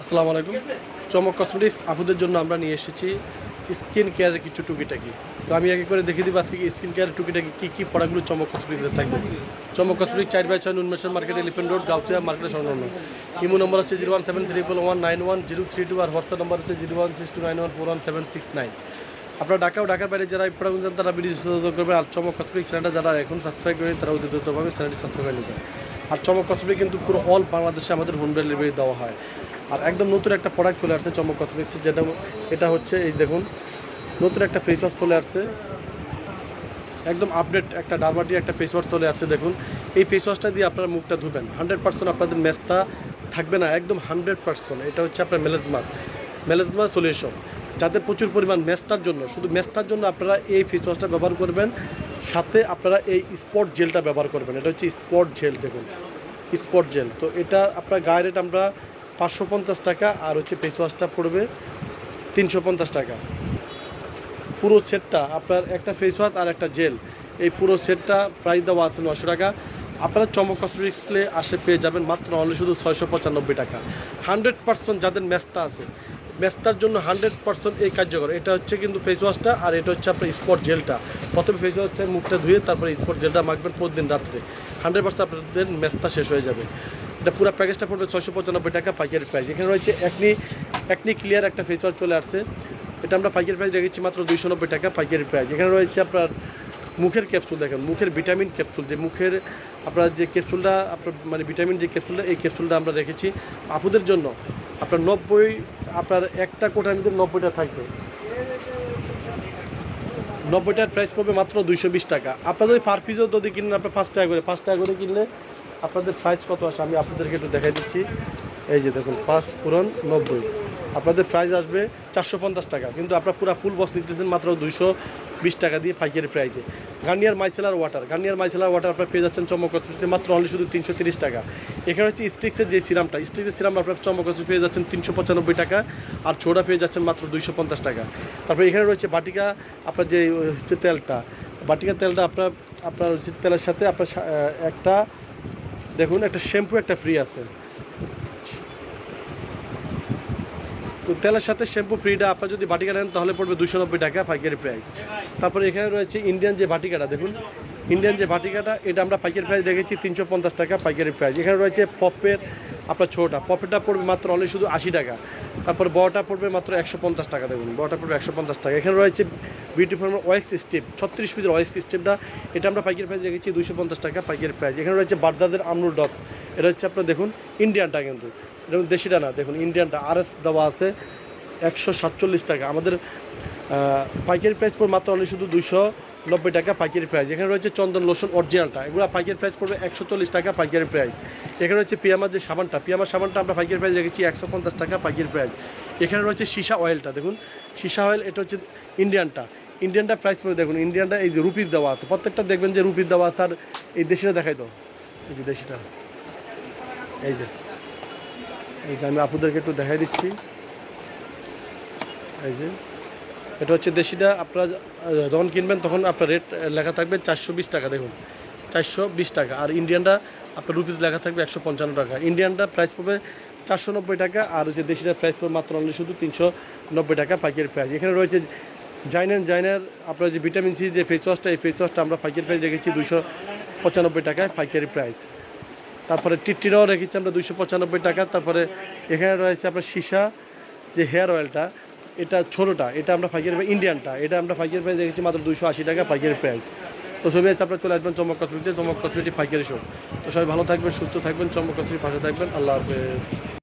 আসসালামু আলাইকুম। চমক কসমেটিক্স আপুদের জন্য আমরা নিয়ে এসেছি স্কিন কেয়ারের কিছু টুকিটাকি। তো আমি আগে করে দেখিয়ে দিব আজকে স্কিন কেয়ারের টুকিটাকি কী প্রোডাক্টগুলো চমক কসমেটিক্সে থাকবে। চমক কসমেটিক্স 4/6 নুনমেশন মার্কেট, এলিফেন্ট রোড, গাউসিয়া মার্কেটের সংলগ্ন। ইমো নম্বর হচ্ছে 01731191032 আর হোয়াটসঅ্যাপ নম্বর হচ্ছে 01629141769। আপনারা ঢাকা ও ঢাকার বাইরে যারা এই প্রোডাক্ট জানেন তারা ভিডিও যোগাযোগ করবেন। আর চমক কসমেটিক্স চ্যানেলটা যারা এখন সাবস্ক্রাইব করেন তারা অতি দ্রুতভাবে চ্যানেলটি সাবস্ক্রাইব করে নেবেন। আর চমক কসমেটিক্স কিন্তু পুরো অল বাংলাদেশে আমাদের হোম ডেলিভারি দেওয়া হয়। আর একদম নতুন একটা প্রোডাক্ট চলে আসছে চমক কসমেটিক্সের, যেটা এটা হচ্ছে এই দেখুন নতুন একটা ফেস ওয়াশ চলে আসছে, একদম আপডেট একটা ডারমাটি একটা ফেস ওয়াশ চলে আসছে। দেখুন এই ফেস ওয়াশটা দিয়ে আপনারা মুখটা ধুবেন, 100% আপনাদের মেস্তা থাকবে না, একদম 100%। এটা হচ্ছে আপনার মেলাজমা সলিউশন। যাদের প্রচুর পরিমাণ মেস্তার জন্য, শুধু মেস্তার জন্য আপনারা এই ফেস ওয়াশটা ব্যবহার করবেন, সাথে আপনারা এই স্পট জেলটা ব্যবহার করবেন। এটা হচ্ছে স্পট জেল, দেখুন স্পট জেল। তো এটা আপনার গায়ে রেট আমরা 550 টাকা, আর হচ্ছে ফেস ওয়াশটা পড়বে 350 টাকা। পুরো সেটটা আপনার একটা ফেস ওয়াশ আর একটা জেল, এই পুরো সেটটা প্রাইস দেওয়া আছে 900 টাকা। আপনারা চমক কসমেটিক্সে আসে পেয়ে যাবেন মাত্র অনলি শুধু 695 টাকা। 100% যাদের মেস্তা আছে, মেস্তার জন্য 100% এই কার্যকর। এটা হচ্ছে কিন্তু ফেস ওয়াশটা, আর এটা হচ্ছে আপনার স্পট জেলটা। প্রথমে ফেস ওয়াশটা মুখটা ধুয়ে তারপরে স্পট জেলটা মাখবেন প্রতিদিন রাত্রে, 100% আপনাদের মেস্তা শেষ হয়ে যাবে। এটা পুরো প্যাকেজটা পড়বে 695 টাকা পাইকারি প্রাইস। এখানে রয়েছে একনি ক্লিয়ার একটা ফেস ওয়াশ চলে আসছে, এটা আমরা পাইকারি প্রাইস রেখেছি মাত্র 290 টাকা পাইকারি প্রাইস। এখানে রয়েছে আপনার মুখের ক্যাপসুল, দেখেন মুখের ভিটামিন ক্যাপসুল, যে মুখের আপনার যে ক্যাপসুলটা আপনার মানে ভিটামিন যে ক্যাপসুলটা, এই ক্যাপসুলটা আমরা রেখেছি আপুদের জন্য। আপনার 90, আপনার একটা কোটার ভিতরে 90টা থাকবে, 90টার প্রাইস পড়বে মাত্র 220 টাকা। আপনাদের পার পিসও যদি কিনেন আপনার 5 টাকা করে কিনলে আপনাদের প্রাইস কত আসে আমি আপনাদেরকে একটু দেখাই দিচ্ছি। এই যে দেখুন 5 পূরণ 90, আপনাদের প্রাইস আসবে 450 টাকা। কিন্তু আপনার পুরো ফুল বক্স নিতেছেন মাত্র 220 টাকা দিয়ে পাইকারি প্রাইসে। গার্নিয়ার মাইসেলার ওয়াটার আপনার পেয়ে যাচ্ছেন চমক কসমেটিক্সে মাত্র অনলি শুধু 330 টাকা। এখানে হচ্ছে স্টিক্সের যে স্টিক্সের সিরাম আপনার চমক কসমেটিক্সে পেয়ে যাচ্ছেন 395 টাকা, আর ছোড়া পেয়ে যাচ্ছেন মাত্র 250 টাকা। তারপরে এখানে রয়েছে বাটিকা, আপনার যে হচ্ছে তেলটা, বাটিকা তেলটা আপনার তেলের সাথে আপনার একটা দেখুন একটা শ্যাম্পু একটা ফ্রি আছে। তো তেলের সাথে শ্যাম্পু ফ্রিটা আপনার যদি বাটিকা নেন তাহলে পড়বে 290 টাকা পাইকারি প্রাইস। তারপরে এখানে রয়েছে ইন্ডিয়ান যে বাটিকাটা, দেখুন ইন্ডিয়ান যে বাটিকাটা, এটা আমরা পাইকারি প্রাইস রেখেছি 350 টাকা পাইকারি প্রাইস। এখানে রয়েছে পপের আপনার ছোটা, পপেরটা পড়বে মাত্র অনলি শুধু 80 টাকা। তারপর বড়টা পড়বে মাত্র 150 টাকা, দেখুন বড়টা পড়বে 150 টাকা। এখানে রয়েছে বিউটি ফার্মের ওয়েক্স স্টিপ, 36 পিসের ওয়েক্স স্টিপটা, এটা আমরা পাইকারি প্রাইস রেখেছি 250 টাকা পাইকারি প্রাইস। এখানে রয়েছে বাজাজের আমরুল ডফ, এটা হচ্ছে আপনার দেখুন ইন্ডিয়ানটা, কিন্তু এটা দেশিটা না, দেখুন ইন্ডিয়ানটা RS দেওয়া আছে 147 টাকা। আমাদের পাইকারি প্রাইস পড়বে মাত্র অনলি শুধু 290 টাকা পাইকারি প্রাইস। এখানে রয়েছে চন্দন লোশন অরিজিনালটা, এগুলো পাইকারি প্রাইস পড়বে 140 টাকা পাইকারি প্রাইস। এখানে রয়েছে পিয়ামার যে সাবানটা আমরা পাইকারি প্রাইস রেখেছি 150 টাকা পাইকারি প্রাইস। এখানে রয়েছে সীসা অয়েলটা, দেখুন সীসা অয়েল, এটা হচ্ছে ইন্ডিয়ানটা প্রাইস পড়বে, দেখুন ইন্ডিয়ানটা এই যে রুপিস দেওয়া আছে, প্রত্যেকটা দেখবেন যে রুপিস দেওয়া আছে। আর এই দেশিটা দেখাই তো, এই যে দেশিটা, এই যে আমি আপনাদেরকে একটু দেখাই দিচ্ছি। এই যে এটা হচ্ছে দেশিটা, আপনারা যখন কিনবেন তখন আপনার রেট লেখা থাকবে 420 টাকা, দেখুন 420 টাকা। আর ইন্ডিয়ানটা আপনার রুপিস লেখা থাকবে 155 টাকা। ইন্ডিয়ানটা প্রাইস পড়বে 490 টাকা, আর হচ্ছে দেশিটার প্রাইস পড়বে মাত্র অনলি শুধু 390 টাকা পাইকারি প্রাইস। এখানে রয়েছে জাইনার আপনার যে ভিটামিন সি যে ফেস ওয়াশটা, এই ফেস ওয়াশটা আমরা পাইকারি প্রাইস রেখেছি 295 টাকায় পাইকারি প্রাইস। তারপরে টিট্টিরাও রেখেছি আমরা 295 টাকা। তারপরে এখানে রয়েছে আপনার সীসা যে হেয়ার অয়েলটা, এটা ছোটোটা, এটা আমরা পাইকারি প্রাইস, ইন্ডিয়ানটা এটা আমরা পাইকারি প্রাইস রেখেছি মাত্র 280 টাকা পাইকারি প্রাইস। তো সবাই আছে আপনারা চলে আসবেন চমক কসমেটিক্সে, চমক কসমেটিক্স পাইকারি শপ। তো সবাই ভালো থাকবেন, সুস্থ থাকবেন, চমক কসমেটিক্স পাশে থাকবেন। আল্লাহ হাফেজ।